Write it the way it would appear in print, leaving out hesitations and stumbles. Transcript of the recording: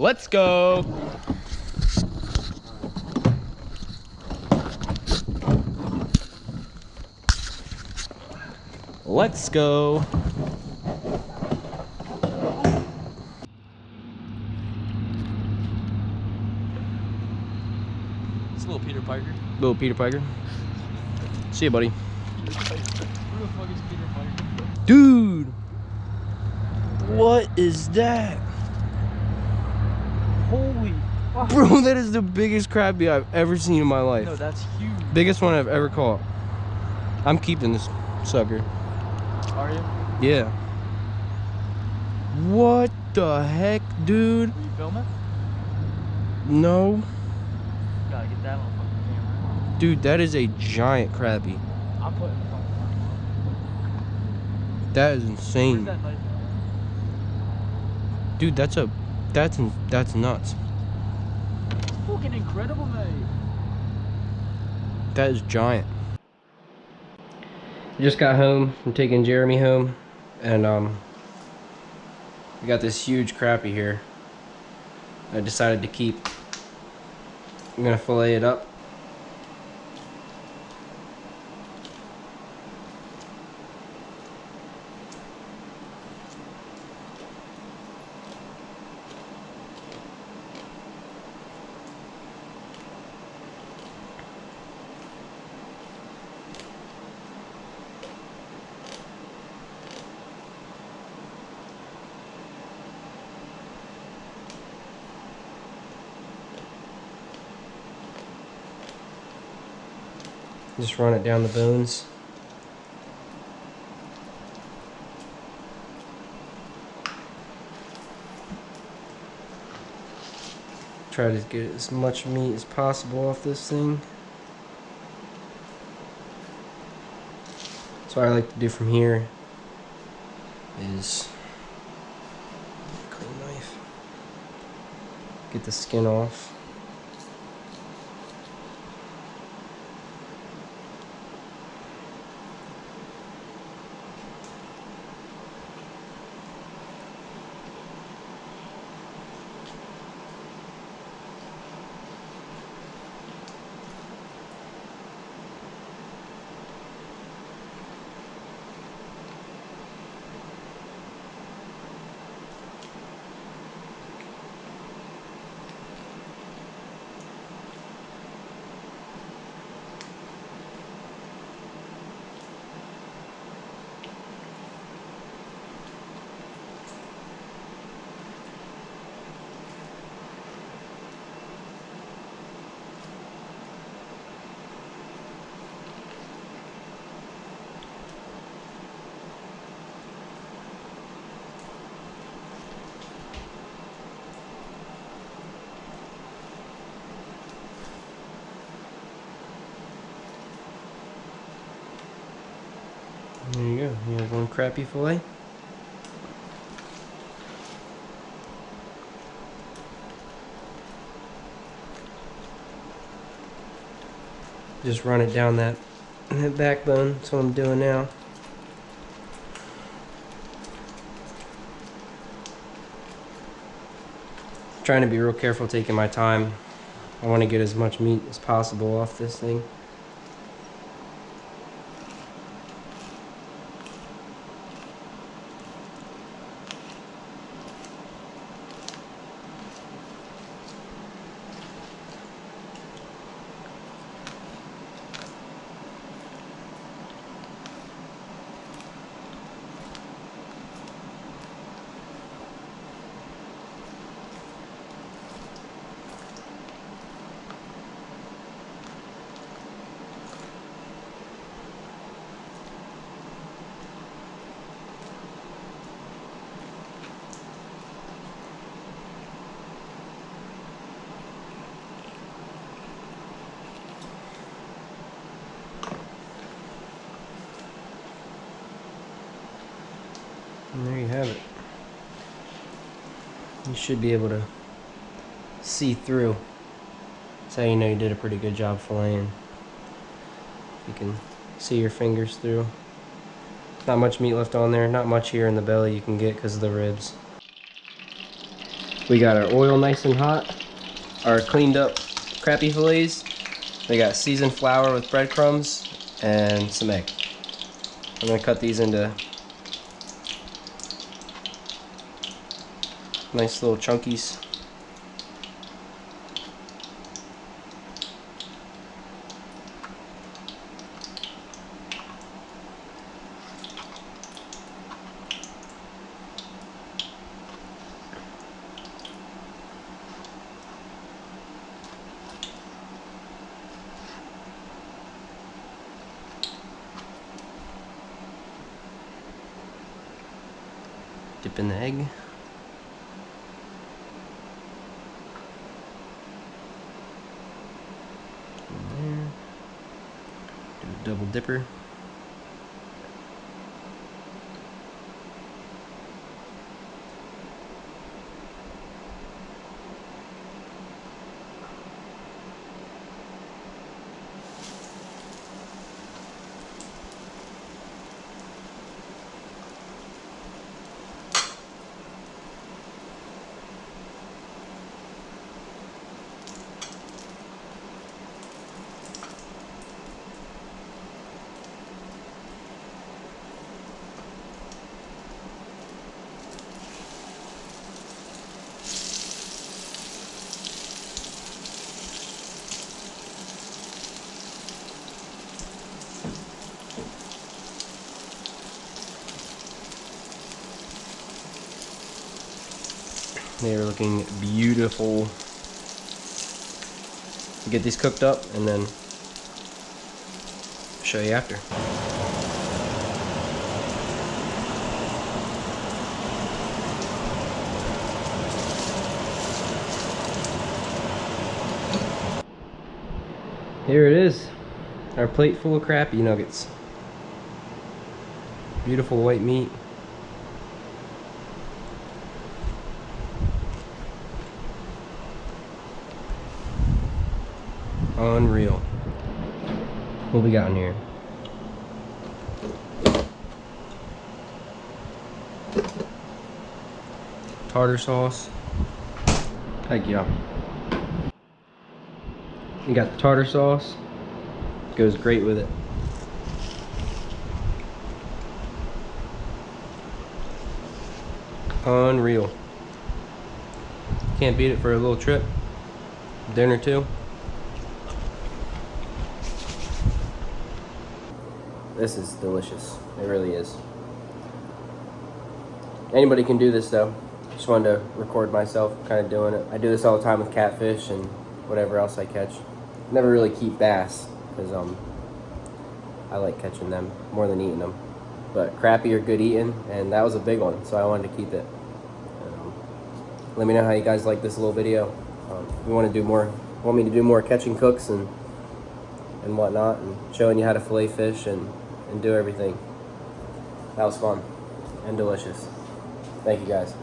Let's go. Let's go. It's little Peter Piker. Little Peter Piker. See you, buddy. Who the fuck is Peter Piker? Dude. What is that? Holy fuck. Bro, that is the biggest crappie I've ever seen in my life. No, that's huge. Biggest one I've ever caught. I'm keeping this sucker. Are you? Yeah. What the heck, dude? Will you film it? No. Gotta get that on fucking camera. Dude, that is a giant crappie. I'm putting the fucking camera. That is Where's insane. that knife? Dude, that's nuts. It's fucking incredible, mate. That is giant. I just got home from taking Jeremy home, and we got this huge crappie here. I decided to keep. I'm gonna fillet it up. Just run it down the bones. Try to get as much meat as possible off this thing. So what I like to do from here is clean knife. Get the skin off. There you go. You have one crappie fillet. Just run it down that backbone. That's what I'm doing now. Trying to be real careful taking my time. I want to get as much meat as possible off this thing. And there you have it. You should be able to see through. That's how you know you did a pretty good job filleting. You can see your fingers through. Not much meat left on there. Not much here in the belly you can get because of the ribs. We got our oil nice and hot. Our cleaned up crappie fillets. They got seasoned flour with breadcrumbs and some egg. I'm gonna cut these into nice little chunkies. Dip in the egg. In there. Do a double dipper. They are looking beautiful. Get these cooked up and then show you after. Here it is, our plate full of crappie nuggets. Beautiful white meat. Unreal. What we got in here? Tartar sauce. Heck yeah. You got the tartar sauce. Goes great with it. Unreal. Can't beat it for a little trip. Dinner too. This is delicious. It really is. Anybody can do this though. Just wanted to record myself kind of doing it. I do this all the time with catfish and whatever else I catch. Never really keep bass because I like catching them more than eating them. But crappie are good eating, and that was a big one, so I wanted to keep it. Let me know how you guys like this little video. If you want to do more, want me to do more catching cooks and whatnot, and showing you how to fillet fish and do everything. That was fun and delicious. Thank you guys.